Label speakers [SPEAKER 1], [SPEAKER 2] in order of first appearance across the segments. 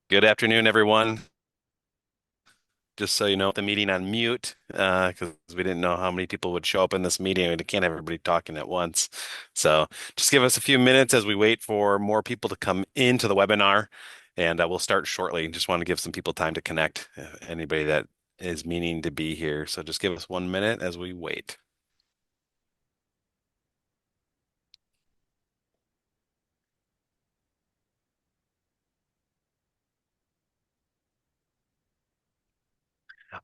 [SPEAKER 1] Good afternoon, everyone. Just so you know, the meeting on mute because we didn't know how many people would show up in this meeting. We can't have everybody talking at once. So just give us a few minutes as we wait for more people to come into the webinar, and we'll start shortly. Just want to give some people time to connect, anybody that is meaning to be here. So just give us 1 minute as we wait.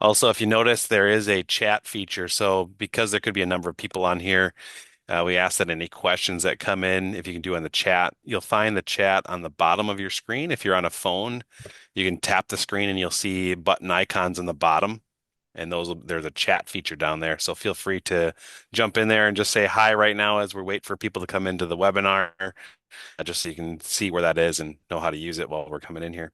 [SPEAKER 1] Also, if you notice, there is a chat feature. So because there could be a number of people on here, we ask that any questions that come in, if you can do in the chat, you'll find the chat on the bottom of your screen. If you're on a phone, you can tap the screen and you'll see button icons in the bottom. And there's a chat feature down there. So feel free to jump in there and just say hi right now as we wait for people to come into the webinar, just so you can see where that is and know how to use it while we're coming in here.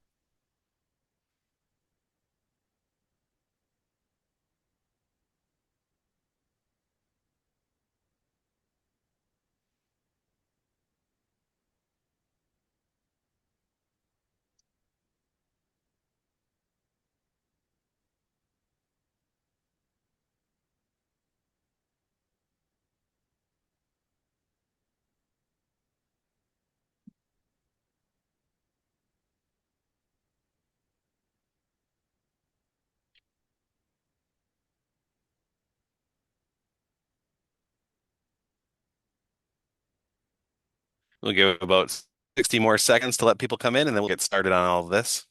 [SPEAKER 1] We'll give about 60 more seconds to let people come in and then we'll get started on all of this.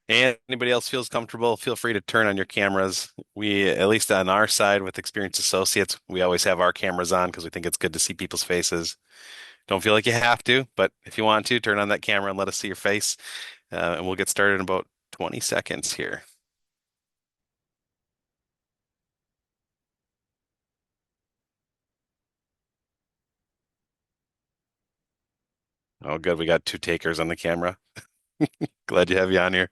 [SPEAKER 1] And anybody else feels comfortable, feel free to turn on your cameras. We, at least on our side with experienced associates, we always have our cameras on because we think it's good to see people's faces. Don't feel like you have to, but if you want to, turn on that camera and let us see your face. And we'll get started in about 20 seconds here. Oh, good. We got two takers on the camera. Glad to have you on here.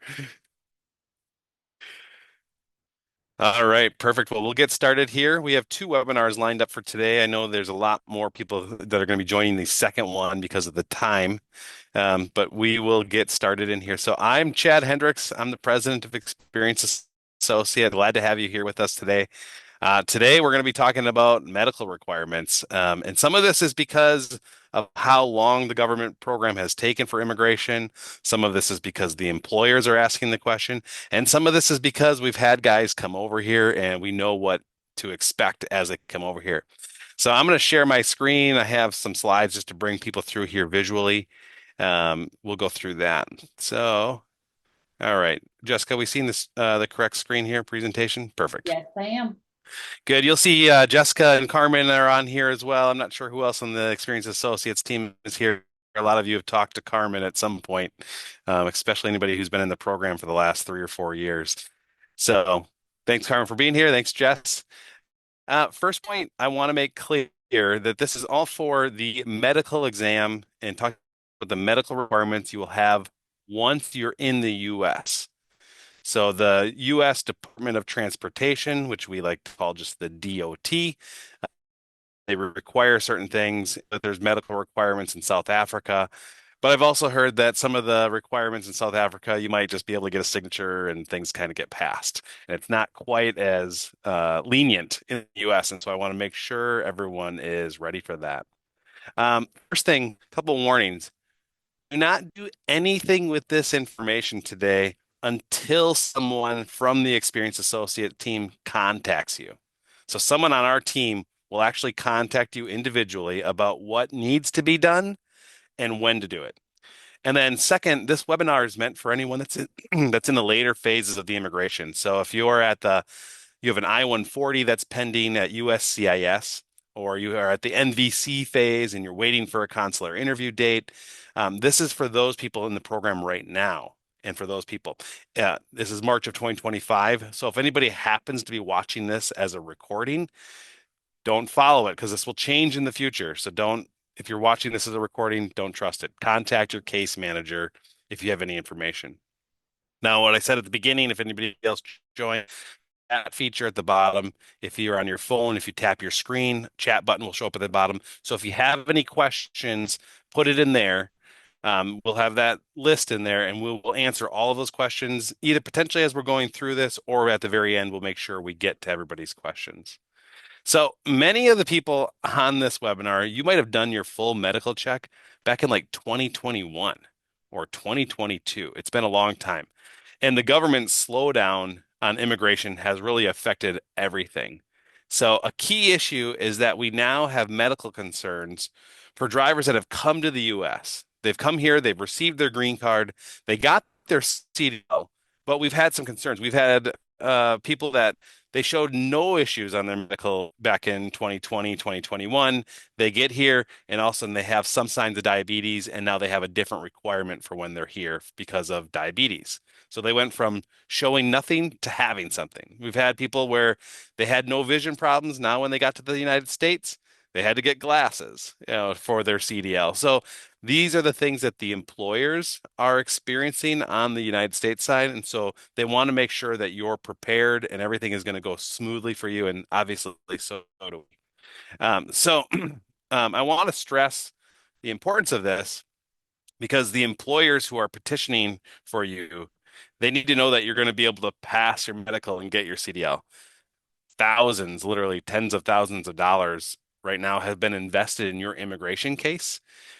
[SPEAKER 1] All right, perfect. Well, we'll get started here. We have two webinars lined up for today. I know there's a lot more people that are going to be joining the second one because of the time. But we will get started in here. So I'm Chad Hendricks. I'm the president of Experience Associate. Glad to have you here with us today. Today, we're going to be talking about medical requirements. And some of this is because of how long the government program has taken for immigration. Some of this is because the employers are asking the question. And some of this is because we've had guys come over here and we know what to expect as they come over here. So I'm going to share my screen. I have some slides just to bring people through here visually. We'll go through that. So, all right, Jessica, we seen this the correct screen here presentation? Perfect.
[SPEAKER 2] Yes, I am.
[SPEAKER 1] Good. You'll see Jessica and Carmen are on here as well. I'm not sure who else on the Experience Associates team is here. A lot of you have talked to Carmen at some point, especially anybody who's been in the program for the last 3 or 4 years. So thanks, Carmen, for being here. Thanks, Jess. First point, I want to make clear that this is all for the medical exam and talk about the medical requirements you will have once you're in the U.S. So the U.S. Department of Transportation, which we like to call just the DOT, they require certain things. But there's medical requirements in South Africa. But I've also heard that some of the requirements in South Africa, you might just be able to get a signature and things kind of get passed. And it's not quite as lenient in the US. And so I want to make sure everyone is ready for that. First thing, a couple warnings. Do not do anything with this information today until someone from the Experienced Associate team contacts you. So someone on our team will actually contact you individually about what needs to be done and when to do it. And then second, this webinar is meant for anyone that's in, that's in the later phases of the immigration. So if you're at the you have an I-140 that's pending at USCIS, or you are at the NVC phase and you're waiting for a consular interview date. This is for those people in the program right now. And for those people, this is March of 2025. So if anybody happens to be watching this as a recording, don't follow it because this will change in the future. So don't, if you're watching this as a recording, don't trust it. Contact your case manager if you have any information. Now, what I said at the beginning, if anybody else joined, that feature at the bottom, if you're on your phone, if you tap your screen, chat button will show up at the bottom. So if you have any questions, put it in there. We'll have that list in there and we'll answer all of those questions, either potentially as we're going through this or at the very end, we'll make sure we get to everybody's questions. So many of the people on this webinar, you might have done your full medical check back in like 2021 or 2022. It's been a long time. And the government's slowdown on immigration has really affected everything. So a key issue is that we now have medical concerns for drivers that have come to the US. They've come here, they've received their green card, they got their CDL, but we've had some concerns. We've had people that they showed no issues on their medical back in 2020, 2021. They get here and all of a sudden they have some signs of diabetes, and now they have a different requirement for when they're here because of diabetes. So they went from showing nothing to having something. We've had people where they had no vision problems. Now, when they got to the United States, they had to get glasses, for their CDL. So these are the things that the employers are experiencing on the United States side. And so they want to make sure that you're prepared and everything is going to go smoothly for you. And obviously, so do we. I want to stress the importance of this because the employers who are petitioning for you, they need to know that you're going to be able to pass your medical and get your CDL. Thousands, literally tens of thousands of dollars right now have been invested in your immigration case.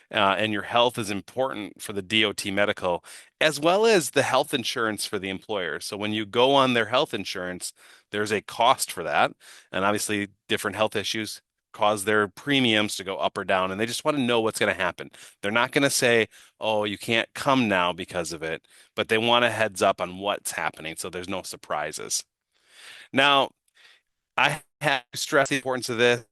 [SPEAKER 1] And your health is important for the DOT medical, as well as the health insurance for the employer. So when you go on their health insurance, there's a cost for that. And obviously, different health issues cause their premiums to go up or down. And they just want to know what's going to happen. They're not going to say, oh, you can't come now because of it, but they want a heads up on what's happening so there's no surprises. Now, I have to stress the importance of this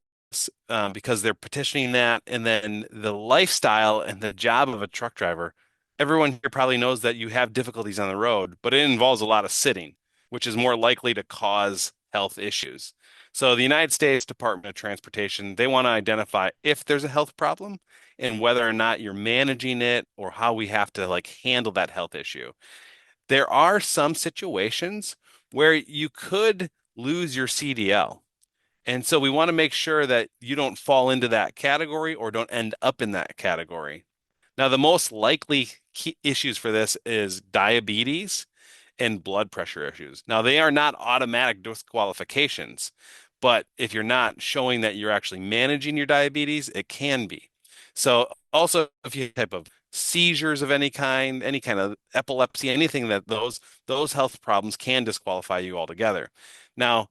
[SPEAKER 1] because they're petitioning that, and then the lifestyle and the job of a truck driver. Everyone here probably knows that you have difficulties on the road, but it involves a lot of sitting, which is more likely to cause health issues. So the United States Department of Transportation, they want to identify if there's a health problem and whether or not you're managing it or how we have to like handle that health issue. There are some situations where you could lose your CDL. And so we want to make sure that you don't fall into that category or don't end up in that category. Now, the most likely key issues for this is diabetes and blood pressure issues. Now, they are not automatic disqualifications, but if you're not showing that you're actually managing your diabetes, it can be. So, also, if you have type of seizures of any kind of epilepsy, anything that those health problems can disqualify you altogether. Now,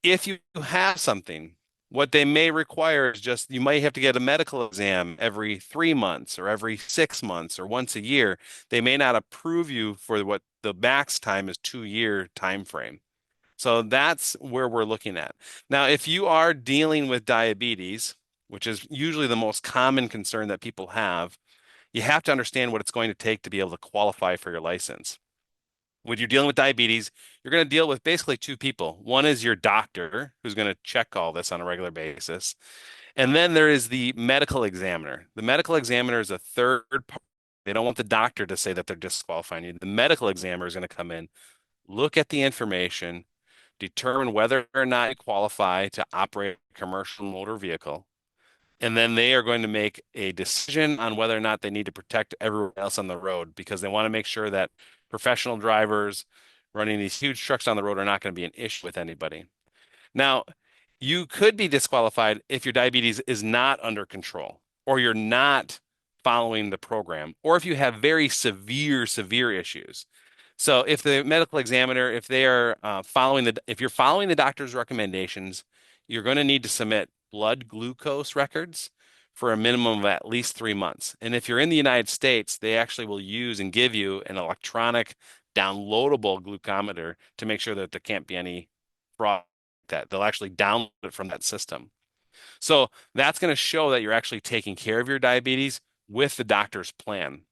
[SPEAKER 1] if you have something, what they may require is just you might have to get a medical exam every 3 months or every 6 months or once a year. They may not approve you for what the max time is 2 year time frame. So that's where we're looking at. Now, if you are dealing with diabetes, which is usually the most common concern that people have, you have to understand what it's going to take to be able to qualify for your license. When you're dealing with diabetes, you're going to deal with basically two people. One is your doctor, who's going to check all this on a regular basis. And then there is the medical examiner. The medical examiner is a third party. They don't want the doctor to say that they're disqualifying you. The medical examiner is going to come in, look at the information, determine whether or not you qualify to operate a commercial motor vehicle. And then they are going to make a decision on whether or not they need to protect everyone else on the road because they want to make sure that professional drivers running these huge trucks on the road are not going to be an issue with anybody. Now, you could be disqualified if your diabetes is not under control or you're not following the program or if you have very severe issues. So if the medical examiner, if they are if you're following the doctor's recommendations, you're going to need to submit blood glucose records for a minimum of at least 3 months. And if you're in the United States, they actually will use and give you an electronic downloadable glucometer to make sure that there can't be any fraud that they'll actually download it from that system. So that's going to show that you're actually taking care of your diabetes with the doctor's plan.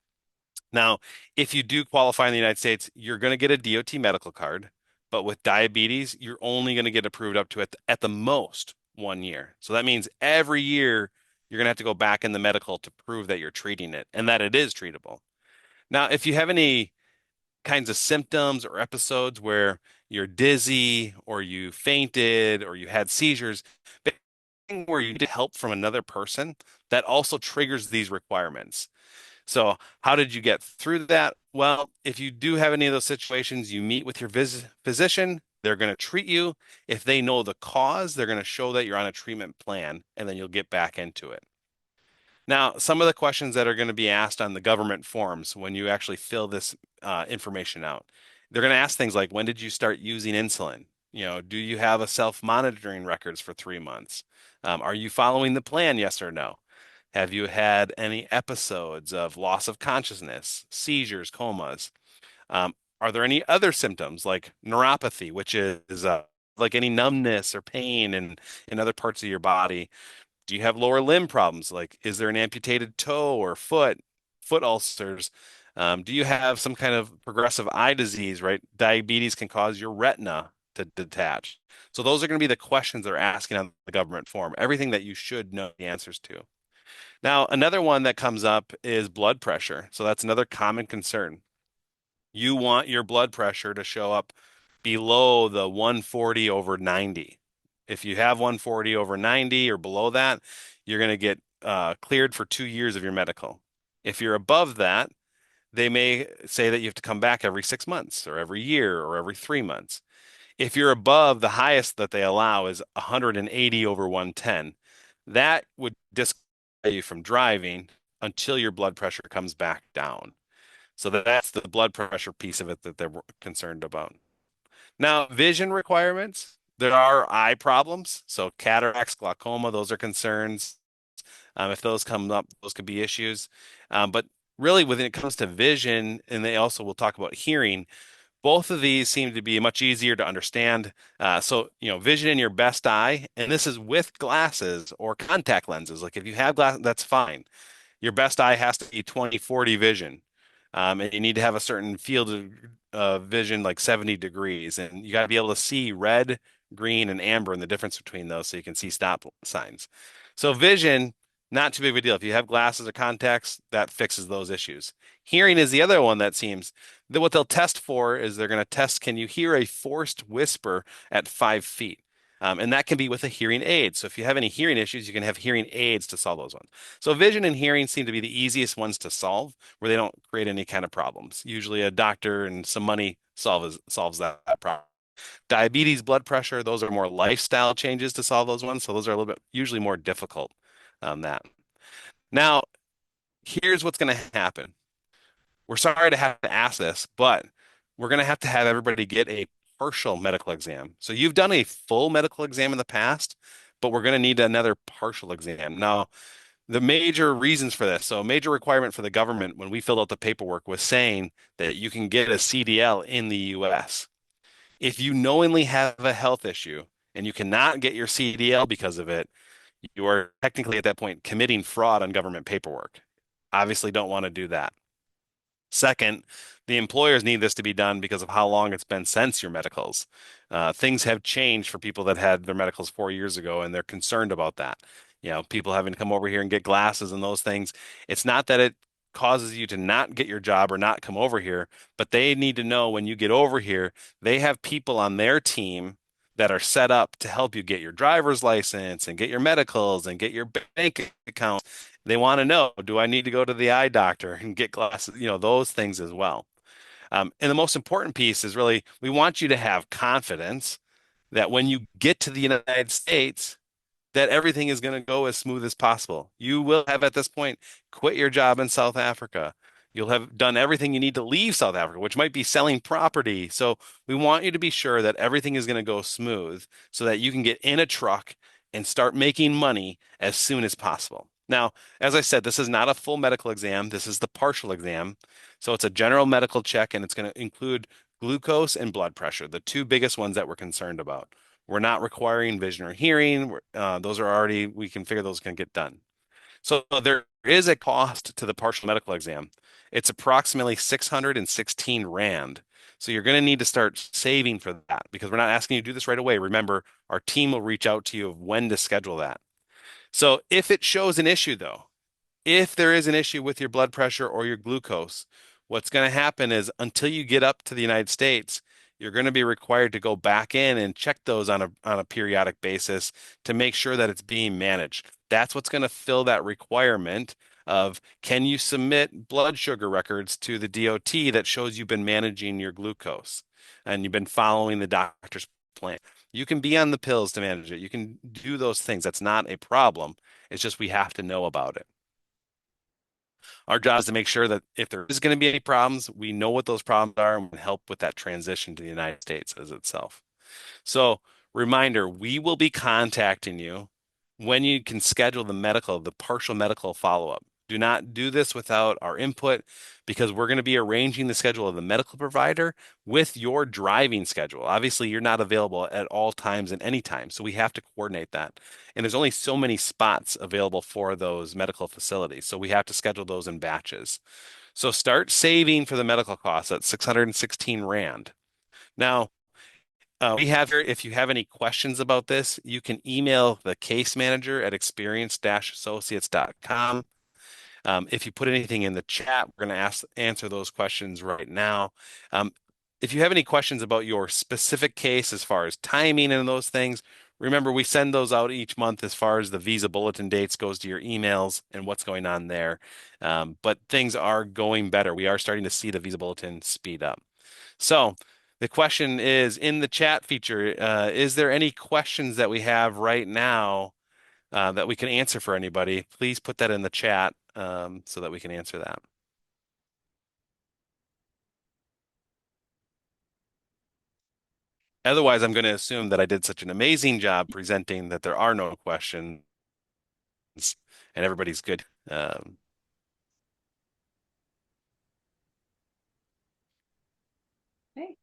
[SPEAKER 1] Now, if you do qualify in the United States, you're going to get a DOT medical card, but with diabetes, you're only going to get approved up to at the most 1 year. So that means every year you're going to have to go back in the medical to prove that you're treating it and that it is treatable. Now, if you have any kinds of symptoms or episodes where you're dizzy or you fainted or you had seizures, where you need help from another person, that also triggers these requirements. So, how did you get through that? Well, if you do have any of those situations, you meet with your physician. They're going to treat you. If they know the cause, they're going to show that you're on a treatment plan, and then you'll get back into it. Now, some of the questions that are going to be asked on the government forms when you actually fill this information out, they're going to ask things like, when did you start using insulin? Do you have a self-monitoring records for 3 months? Are you following the plan? Yes or no? Have you had any episodes of loss of consciousness, seizures, comas? Are there any other symptoms like neuropathy, which is like any numbness or pain in other parts of your body? Do you have lower limb problems? Like, is there an amputated toe or foot ulcers? Do you have some kind of progressive eye disease, right? Diabetes can cause your retina to detach. So those are going to be the questions they're asking on the government form, everything that you should know the answers to. Now, another one that comes up is blood pressure. So that's another common concern. You want your blood pressure to show up below the 140 over 90. If you have 140 over 90 or below that, you're going to get cleared for 2 years of your medical. If you're above that, they may say that you have to come back every 6 months or every year or every 3 months. If you're above, the highest that they allow is 180 over 110. That would disqualify you from driving until your blood pressure comes back down. So that's the blood pressure piece of it that they're concerned about. Now, vision requirements, there are eye problems. So cataracts, glaucoma, those are concerns. If those come up, those could be issues. But really, when it comes to vision, and they also will talk about hearing, both of these seem to be much easier to understand. Vision in your best eye, and this is with glasses or contact lenses. Like if you have glasses, that's fine. Your best eye has to be 20/40 vision. And you need to have a certain field of vision, like 70 degrees. And you got to be able to see red, green, and amber and the difference between those so you can see stop signs. So, vision, not too big of a deal. If you have glasses or contacts, that fixes those issues. Hearing is the other one that seems that what they'll test for is they're going to test, can you hear a forced whisper at 5 feet? And that can be with a hearing aid. So if you have any hearing issues, you can have hearing aids to solve those ones. So vision and hearing seem to be the easiest ones to solve where they don't create any kind of problems. Usually a doctor and some money solves that problem. Diabetes, blood pressure, those are more lifestyle changes to solve those ones. So those are a little bit usually more difficult on that. Now, here's what's going to happen. We're sorry to have to ask this, but we're going to have everybody get a partial medical exam. So you've done a full medical exam in the past, but we're going to need another partial exam. Now, the major reasons for this, so a major requirement for the government when we filled out the paperwork was saying that you can get a CDL in the US. If you knowingly have a health issue and you cannot get your CDL because of it, you are technically at that point committing fraud on government paperwork. Obviously, don't want to do that. Second, the employers need this to be done because of how long it's been since your medicals. Things have changed for people that had their medicals 4 years ago, and they're concerned about that. People having to come over here and get glasses and those things. It's not that it causes you to not get your job or not come over here, but they need to know when you get over here, they have people on their team that are set up to help you get your driver's license and get your medicals and get your bank account. They want to know, do I need to go to the eye doctor and get glasses? Those things as well. And the most important piece is really we want you to have confidence that when you get to the United States, that everything is going to go as smooth as possible. You will have at this point quit your job in South Africa. You'll have done everything you need to leave South Africa, which might be selling property. So we want you to be sure that everything is going to go smooth so that you can get in a truck and start making money as soon as possible. Now, as I said, this is not a full medical exam. This is the partial exam. So it's a general medical check and it's going to include glucose and blood pressure, the two biggest ones that we're concerned about. We're not requiring vision or hearing. Those are already, we can figure those can get done. So there is a cost to the partial medical exam. It's approximately 616 Rand. So you're going to need to start saving for that because we're not asking you to do this right away. Remember, our team will reach out to you of when to schedule that. So if it shows an issue though, if there is an issue with your blood pressure or your glucose, What's going to happen is until you get up to the United States, you're going to be required to go back in and check those on a periodic basis to make sure that it's being managed. That's what's going to fill that requirement of can you submit blood sugar records to the DOT that shows you've been managing your glucose and you've been following the doctor's plan. You can be on the pills to manage it. You can do those things. That's not a problem. It's just we have to know about it. Our job is to make sure that if there is going to be any problems, we know what those problems are and help with that transition to the United States as itself. So, reminder, we will be contacting you when you can schedule the partial medical follow-up. Do not do this without our input because we're going to be arranging the schedule of the medical provider with your driving schedule. Obviously, you're not available at all times and any time, so we have to coordinate that. And there's only so many spots available for those medical facilities, so we have to schedule those in batches. So start saving for the medical costs at 616 Rand. Now, we have here, if you have any questions about this, you can email the case manager at experience-associates.com. If you put anything in the chat, we're going to answer those questions right now. Um, if you have any questions about your specific case as far as timing and those things, remember we send those out each month as far as the visa bulletin dates goes to your emails and what's going on there. But things are going better. We are starting to see the visa bulletin speed up. So the question is in the chat feature, is there any questions that we have right now that we can answer for anybody? Please put that in the chat so that we can answer that. Otherwise, I'm going to assume that I did such an amazing job presenting that there are no questions and everybody's good.
[SPEAKER 2] Okay.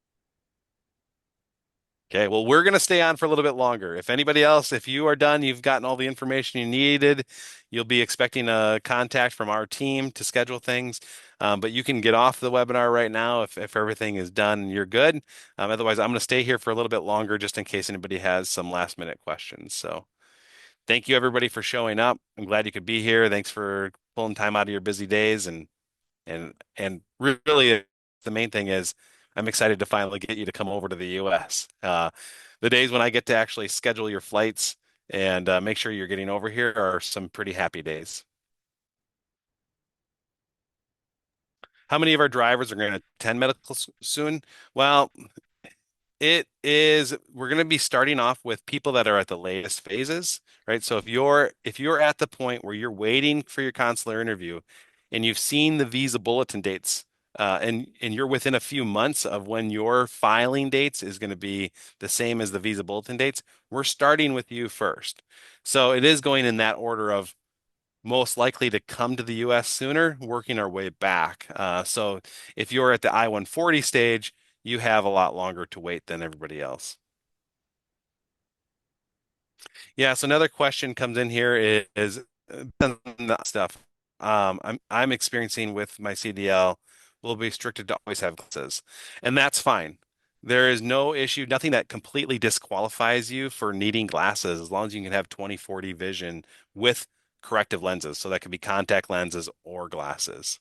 [SPEAKER 1] Okay, well, we're going to stay on for a little bit longer. If anybody else, if you are done, you've gotten all the information you needed, you'll be expecting a contact from our team to schedule things. But you can get off the webinar right now if everything is done and you're good. Otherwise, I'm going to stay here for a little bit longer just in case anybody has some last minute questions. So thank you everybody for showing up. I'm glad you could be here. Thanks for pulling time out of your busy days and really the main thing is I'm excited to finally get you to come over to the US. The days when I get to actually schedule your flights and make sure you're getting over here are some pretty happy days. How many of our drivers are going to attend medical soon? Well, we're going to be starting off with people that are at the latest phases, right? So if you're at the point where you're waiting for your consular interview and you've seen the visa bulletin dates, and you're within a few months of when your filing dates is going to be the same as the visa bulletin dates, we're starting with you first. So it is going in that order of most likely to come to the US sooner, working our way back. So if you're at the I-140 stage, you have a lot longer to wait than everybody else. Yeah, so another question comes in here stuff. I'm experiencing with my CDL will be restricted to always have glasses, and that's fine. There is no issue, nothing that completely disqualifies you for needing glasses as long as you can have 20/40 vision with corrective lenses. So that could be contact lenses or glasses.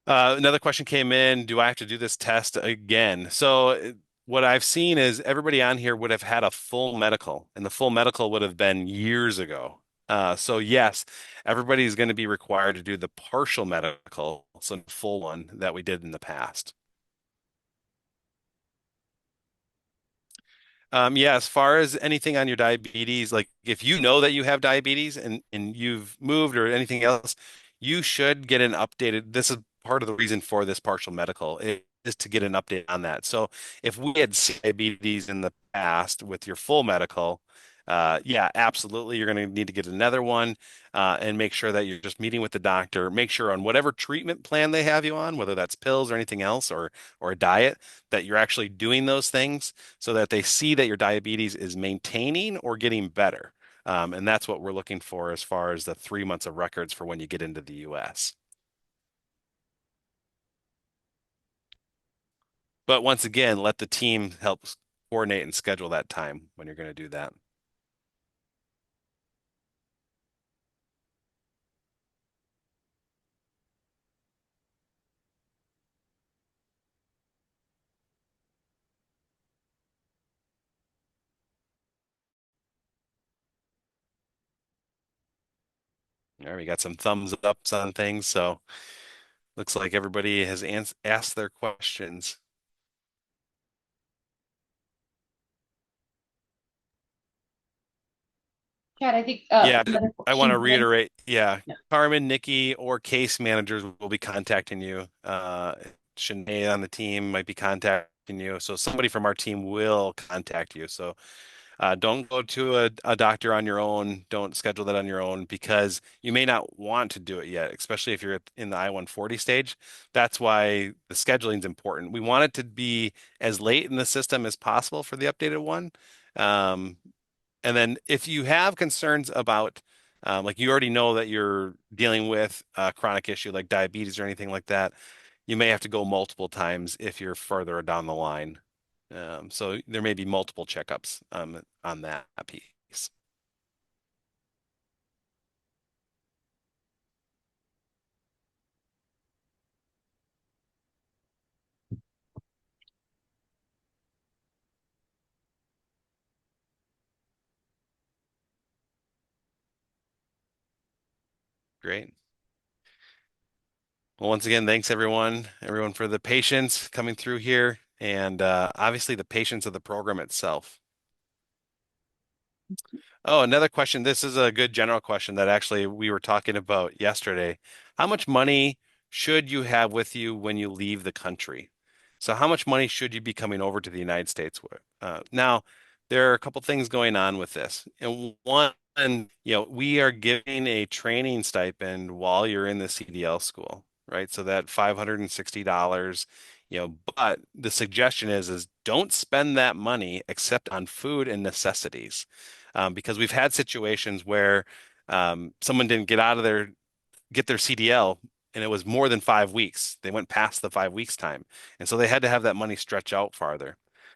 [SPEAKER 1] Another question came in, do I have to do this test again? So what I've seen is everybody on here would have had a full medical, and the full medical would have been years ago. So yes, everybody's going to be required to do the partial medical, so the full one that we did in the past. Yeah, as far as anything on your diabetes, like if you know that you have diabetes and you've moved or anything else, you should get an updated. This is part of the reason for this partial medical is to get an update on that. So if we had diabetes in the past with your full medical, yeah, absolutely, you're going to need to get another one and make sure that you're just meeting with the doctor. Make sure on whatever treatment plan they have you on, whether that's pills or anything else or a diet, that you're actually doing those things so that they see that your diabetes is maintaining or getting better. And that's what we're looking for as far as the 3 months of records for when you get into the US. But once again, let the team help coordinate and schedule that time when you're going to do that. All right, we got some thumbs ups on things, so looks like everybody has asked their questions.
[SPEAKER 2] Kat, I think
[SPEAKER 1] Yeah,
[SPEAKER 2] another
[SPEAKER 1] I want
[SPEAKER 2] question
[SPEAKER 1] to
[SPEAKER 2] came in.
[SPEAKER 1] reiterate. Yeah,
[SPEAKER 2] Yeah.
[SPEAKER 1] Carmen, Nikki, or case managers will be contacting you. Shanae on the team might be contacting you. So somebody from our team will contact you. So don't go to a doctor on your own. Don't schedule that on your own because you may not want to do it yet, especially if you're in the I-140 stage. That's why the scheduling is important. We want it to be as late in the system as possible for the updated one. Um, and then if you have concerns about, like you already know that you're dealing with a chronic issue like diabetes or anything like that, you may have to go multiple times if you're further down the line. So there may be multiple checkups on that piece. Great. Well, once again, thanks everyone for the patience coming through here, and obviously the patience of the program itself. Oh, another question. This is a good general question that actually we were talking about yesterday. How much money should you have with you when you leave the country? So, how much money should you be coming over to the United States with? Now, there are a couple things going on with this. And one, we are giving a training stipend while you're in the CDL school, right? So that $560, but the suggestion is don't spend that money except on food and necessities because we've had situations where someone didn't get their CDL and it was more than 5 weeks. They went past the 5 weeks time, and so they had to have that money stretch out farther.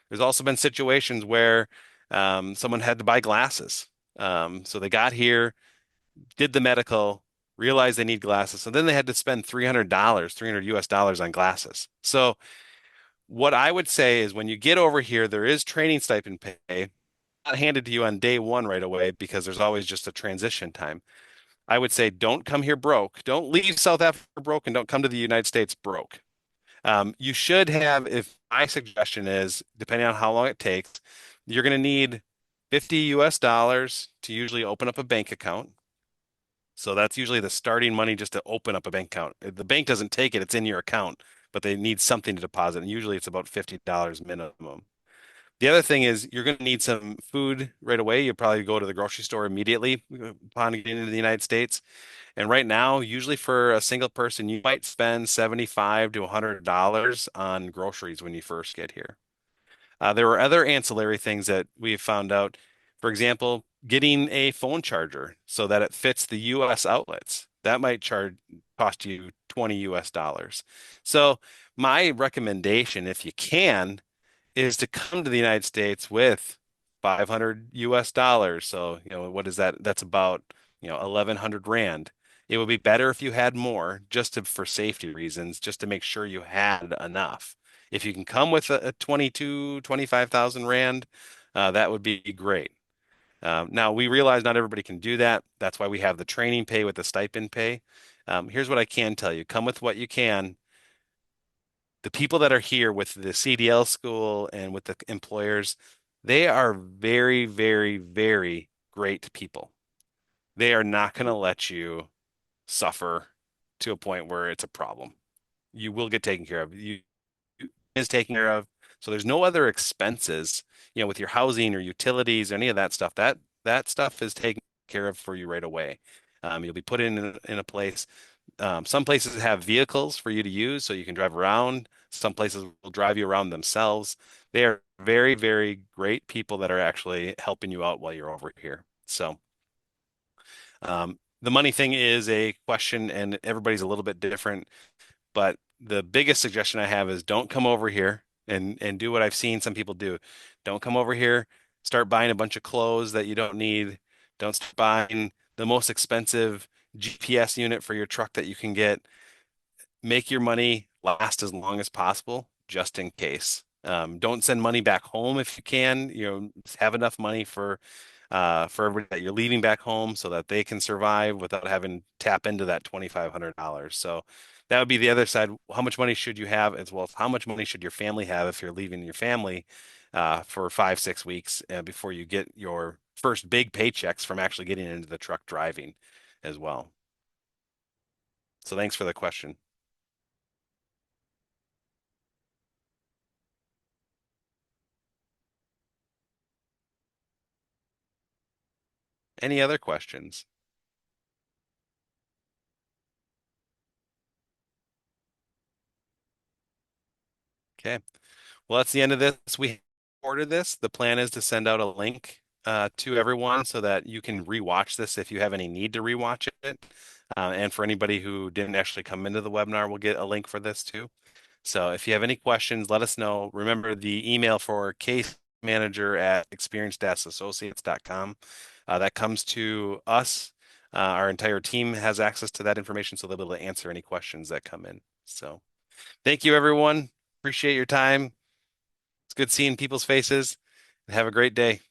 [SPEAKER 1] There's also been situations where someone had to buy glasses. So they got here, did the medical, realized they need glasses, so then they had to spend $300, 300 US dollars on glasses. So what I would say is when you get over here, there is training stipend pay not handed to you on day one right away because there's always just a transition time. I would say don't come here broke. Don't leave South Africa broke and don't come to the United States broke. You should have, if my suggestion is, depending on how long it takes, you're going to need 50 US dollars to usually open up a bank account. So that's usually the starting money just to open up a bank account. The bank doesn't take it, it's in your account, but they need something to deposit. And usually it's about $50 minimum. The other thing is you're going to need some food right away. You'll probably go to the grocery store immediately upon getting into the United States. And right now, usually for a single person, you might spend 75 to $100 on groceries when you first get here. There were other ancillary things that we have found out. For example, getting a phone charger so that it fits the US outlets. That might charge cost you 20 US dollars. So my recommendation, if you can, is to come to the United States with 500 US dollars. So, what is that? That's about, 1100 Rand. It would be better if you had more for safety reasons, just to make sure you had enough. If you can come with a 22, 25,000 Rand, that would be great. Now, we realize not everybody can do that. That's why we have the training pay with the stipend pay. Here's what I can tell you. Come with what you can. The people that are here with the CDL school and with the employers, they are very, very, very great people. They are not going to let you suffer to a point where it's a problem. You will get taken care of. You is taken care of. So there's no other expenses, with your housing or utilities or any of that stuff. That stuff is taken care of for you right away. You'll be put in a place. Some places have vehicles for you to use so you can drive around. Some places will drive you around themselves. They are very, very great people that are actually helping you out while you're over here. So, the money thing is a question, and everybody's a little bit different. But the biggest suggestion I have is don't come over here and do what I've seen some people do. Don't come over here, start buying a bunch of clothes that you don't need. Don't start buying the most expensive GPS unit for your truck that you can get. Make your money last as long as possible, just in case. Don't send money back home if you can. Have enough money for for everybody that you're leaving back home so that they can survive without having to tap into that $2,500. So that would be the other side. How much money should you have, as well as how much money should your family have if you're leaving your family for 5, 6 weeks before you get your first big paychecks from actually getting into the truck driving as well. So thanks for the question. Any other questions? Okay. Well, that's the end of this. We ordered this. The plan is to send out a link to everyone so that you can rewatch this if you have any need to rewatch it. And for anybody who didn't actually come into the webinar, we'll get a link for this too. So if you have any questions, let us know. Remember the email for case manager at experienced-associates.com. That comes to us. Our entire team has access to that information, so they'll be able to answer any questions that come in. So thank you, everyone. Appreciate your time. It's good seeing people's faces. Have a great day.